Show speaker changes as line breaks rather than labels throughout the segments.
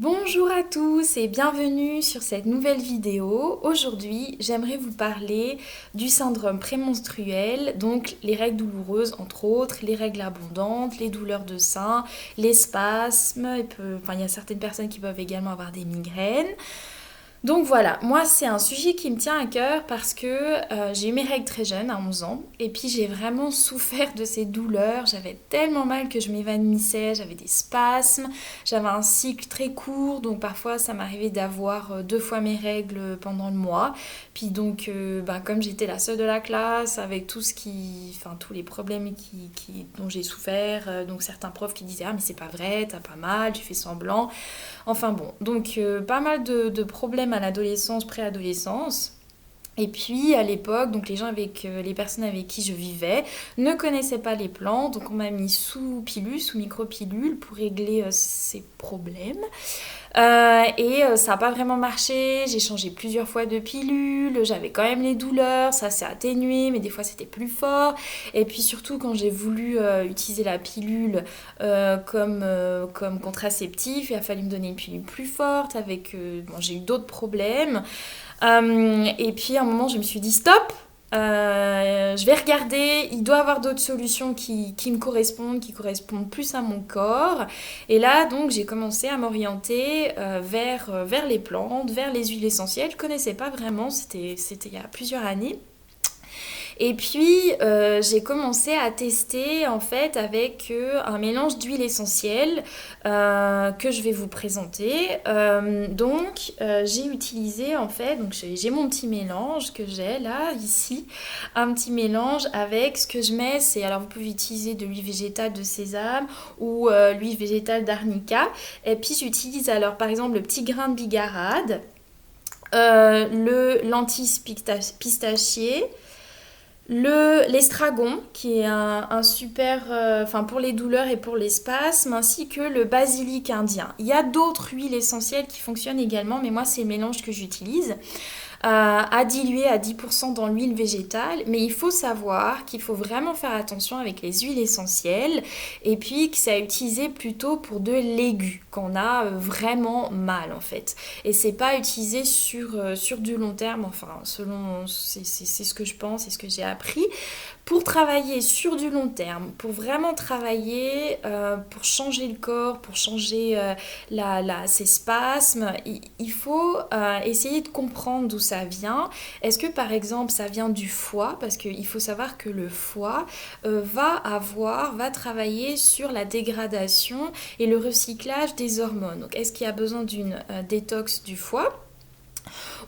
Bonjour à tous et bienvenue sur cette nouvelle vidéo. Aujourd'hui, j'aimerais vous parler du syndrome prémenstruel, donc les règles douloureuses entre autres, les règles abondantes, les douleurs de sein, les spasmes, il y a certaines personnes qui peuvent également avoir des migraines. Donc voilà, moi c'est un sujet qui me tient à cœur parce que j'ai eu mes règles très jeune, à 11 ans, et puis j'ai vraiment souffert de ces douleurs. J'avais tellement mal que je m'évanouissais, j'avais des spasmes, j'avais un cycle très court, donc parfois ça m'arrivait d'avoir deux fois mes règles pendant le mois. Puis donc, comme j'étais la seule de la classe, avec tous les problèmes dont j'ai souffert, donc certains profs qui disaient «Ah mais c'est pas vrai, t'as pas mal, tu fais semblant». Enfin bon, donc pas mal de problèmes à l'adolescence, préadolescence. Et puis à l'époque, donc les personnes avec qui je vivais ne connaissaient pas les plantes, donc on m'a mis sous pilule, sous micropilule pour régler ces problèmes. Ça n'a pas vraiment marché, j'ai changé plusieurs fois de pilule, j'avais quand même les douleurs, ça s'est atténué, mais des fois c'était plus fort. Et puis surtout quand j'ai voulu utiliser la pilule comme contraceptif, il a fallu me donner une pilule plus forte, j'ai eu d'autres problèmes. Et puis à un moment je me suis dit stop, je vais regarder, il doit y avoir d'autres solutions qui me correspondent, qui correspondent plus à mon corps. Et là, donc, j'ai commencé à m'orienter vers les plantes, vers les huiles essentielles. Je ne connaissais pas vraiment, c'était il y a plusieurs années. Et puis, j'ai commencé à tester en fait avec un mélange d'huile essentielle que je vais vous présenter. J'ai utilisé en fait, donc j'ai mon petit mélange que j'ai là, ici, un petit mélange avec ce que je mets, alors vous pouvez utiliser de l'huile végétale de sésame ou l'huile végétale d'arnica. Et puis j'utilise alors par exemple le petit grain de bigarade, le lentilles pistachier, l'estragon, qui est un super, pour les douleurs et pour les spasmes, ainsi que le basilic indien. Il y a d'autres huiles essentielles qui fonctionnent également, mais moi c'est le mélange que j'utilise. À diluer à 10% dans l'huile végétale, mais il faut savoir qu'il faut vraiment faire attention avec les huiles essentielles et puis que c'est à utiliser plutôt pour de l'aigu, quand on a vraiment mal en fait. Et c'est pas à utiliser sur du long terme, c'est ce que je pense, c'est ce que j'ai appris. Pour travailler sur du long terme, pour vraiment travailler, pour changer le corps, pour changer ces spasmes, il faut essayer de comprendre d'où ça vient. Est-ce que par exemple ça vient du foie? Parce qu'il faut savoir que le foie va travailler sur la dégradation et le recyclage des hormones. Donc est-ce qu'il y a besoin d'une détox du foie?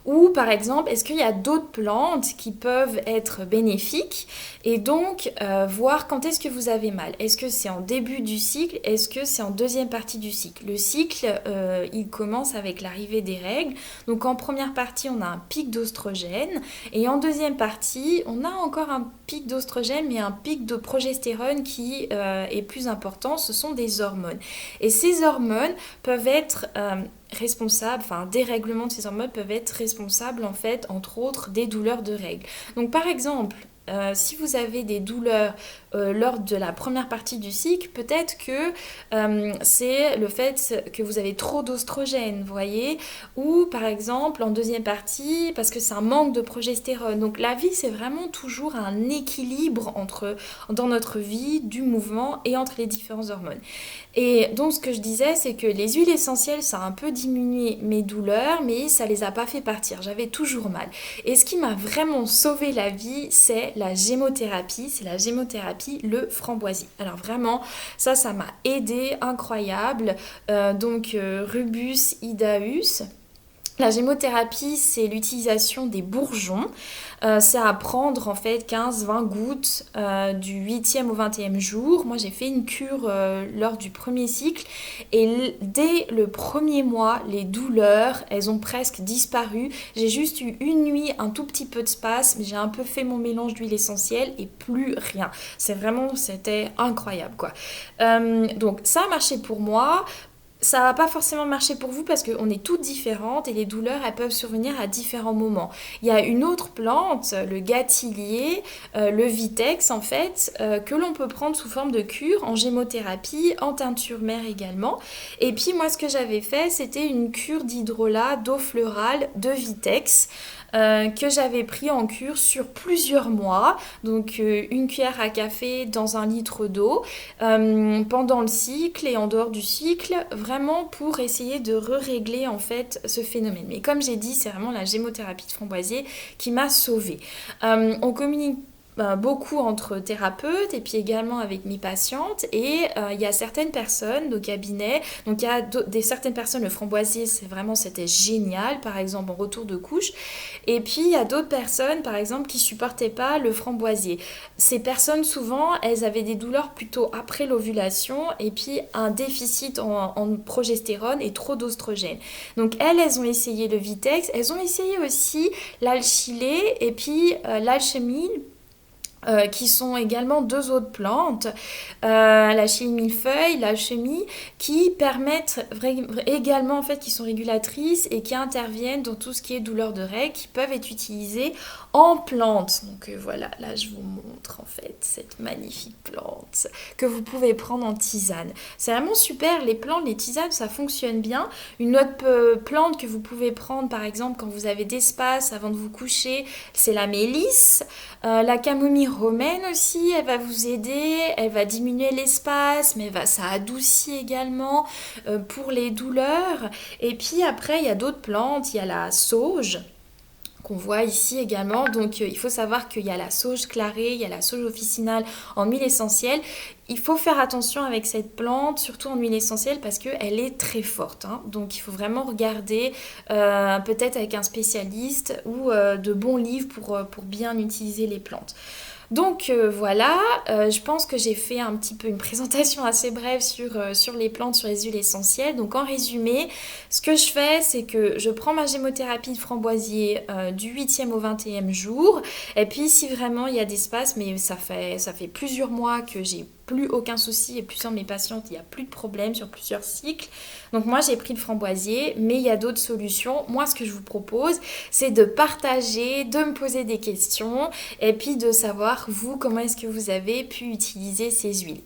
Ou par exemple, est-ce qu'il y a d'autres plantes qui peuvent être bénéfiques et donc voir quand est-ce que vous avez mal. Est-ce que c'est en début du cycle? Est-ce que c'est en deuxième partie du cycle? Le cycle, il commence avec l'arrivée des règles. Donc en première partie, on a un pic d'oestrogène et en deuxième partie, on a encore un pic d'oestrogène mais un pic de progestérone qui est plus important. Ce sont des hormones. Et ces hormones peuvent être des règlements de ces hormones peuvent être responsables en fait, entre autres, des douleurs de règles. Donc par exemple, si vous avez des douleurs lors de la première partie du cycle, peut-être que c'est le fait que vous avez trop d'oestrogène, vous voyez, ou par exemple en deuxième partie, parce que c'est un manque de progestérone. Donc la vie, c'est vraiment toujours un équilibre dans notre vie, du mouvement et entre les différentes hormones. Et donc ce que je disais, c'est que les huiles essentielles, ça a un peu diminué mes douleurs, mais ça les a pas fait partir. J'avais toujours mal. Et ce qui m'a vraiment sauvé la vie, c'est la gémothérapie. C'est la gémothérapie, le framboisier. Alors vraiment, ça m'a aidé, incroyable. Rubus idaeus. La gémothérapie, c'est l'utilisation des bourgeons. C'est à prendre en fait 15-20 gouttes du 8e au 20e jour. Moi j'ai fait une cure lors du premier cycle et dès le premier mois, les douleurs, elles ont presque disparu. J'ai juste eu une nuit, un tout petit peu de spasme, j'ai un peu fait mon mélange d'huile essentielle et plus rien. C'était incroyable quoi. Donc ça a marché pour moi. ça va pas forcément marcher pour vous parce qu'on est toutes différentes et les douleurs, elles peuvent survenir à différents moments. Il y a une autre plante, le gâtillier, le vitex en fait, que l'on peut prendre sous forme de cure en gémothérapie, en teinture mère également. Et puis moi, ce que j'avais fait, c'était une cure d'hydrolat, d'eau fleurale, de vitex. Que j'avais pris en cure sur plusieurs mois, donc une cuillère à café dans un litre d'eau, pendant le cycle et en dehors du cycle, vraiment pour essayer de régler en fait ce phénomène. Mais comme j'ai dit, c'est vraiment la gémothérapie de Framboisier qui m'a sauvée. On communique beaucoup entre thérapeutes et puis également avec mes patientes et il y a certaines personnes au cabinet, donc il y a certaines personnes, le framboisier c'était génial, par exemple en retour de couche, et puis il y a d'autres personnes par exemple qui supportaient pas le framboisier. Ces personnes souvent elles avaient des douleurs plutôt après l'ovulation et puis un déficit en progestérone et trop d'oestrogène, donc elles ont essayé le Vitex, elles ont essayé aussi l'alchilée et puis l'alchimie, qui sont également deux autres plantes, la chili millefeuille, la chemie, qui permettent également en fait, qui sont régulatrices et qui interviennent dans tout ce qui est douleur de règles, qui peuvent être utilisées en plantes. Donc voilà, là je vous montre en fait cette magnifique plante que vous pouvez prendre en tisane. C'est vraiment super, les plantes, les tisanes, ça fonctionne bien. Une autre plante que vous pouvez prendre par exemple quand vous avez d'espace avant de vous coucher, c'est la mélisse. La camomille romaine aussi, elle va vous aider, elle va diminuer l'espace, mais ça adoucit également pour les douleurs. Et puis après, il y a d'autres plantes, il y a la sauge qu'on voit ici également. Donc il faut savoir qu'il y a la sauge clarée, il y a la sauge officinale en huile essentielle. Il faut faire attention avec cette plante, surtout en huile essentielle, parce qu'elle est très forte. Hein. Donc il faut vraiment regarder peut-être avec un spécialiste ou de bons livres pour bien utiliser les plantes. Donc voilà, je pense que j'ai fait un petit peu une présentation assez brève sur les plantes, sur les huiles essentielles. Donc en résumé, ce que je fais, c'est que je prends ma gémothérapie de framboisier du 8e au 20e jour. Et puis si vraiment il y a d'espace, mais ça fait plusieurs mois que j'ai plus aucun souci et plusieurs de mes patientes, il n'y a plus de problème sur plusieurs cycles. Donc moi j'ai pris le framboisier, mais il y a d'autres solutions. Moi ce que je vous propose, c'est de partager, de me poser des questions et puis de savoir vous comment est-ce que vous avez pu utiliser ces huiles.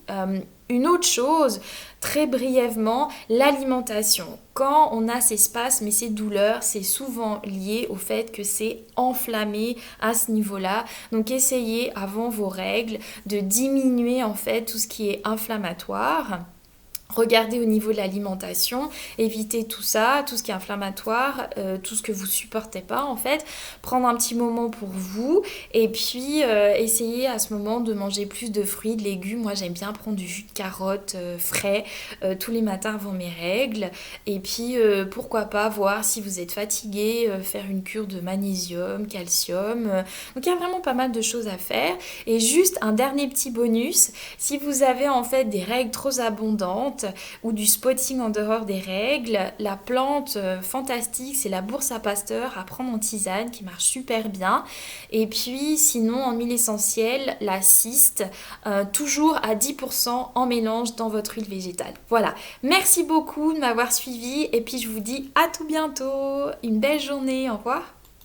Une autre chose, très brièvement, l'alimentation. Quand on a ces spasmes et ces douleurs, c'est souvent lié au fait que c'est enflammé à ce niveau-là. Donc essayez avant vos règles de diminuer en fait tout ce qui est inflammatoire. Regardez au niveau de l'alimentation, évitez tout ça, tout ce qui est inflammatoire, tout ce que vous supportez pas en fait. Prendre un petit moment pour vous et puis essayez à ce moment de manger plus de fruits, de légumes. Moi j'aime bien prendre du jus de carotte frais tous les matins avant mes règles. Et puis pourquoi pas voir si vous êtes fatigué, faire une cure de magnésium, calcium. Donc il y a vraiment pas mal de choses à faire. Et juste un dernier petit bonus, si vous avez en fait des règles trop abondantes, ou du spotting en dehors des règles, la plante fantastique c'est la bourse à Pasteur à prendre en tisane qui marche super bien. Et puis sinon en huile essentielle, la cyste, toujours à 10% en mélange dans votre huile végétale. Voilà, merci beaucoup de m'avoir suivi et puis je vous dis à tout bientôt, une belle journée, au revoir.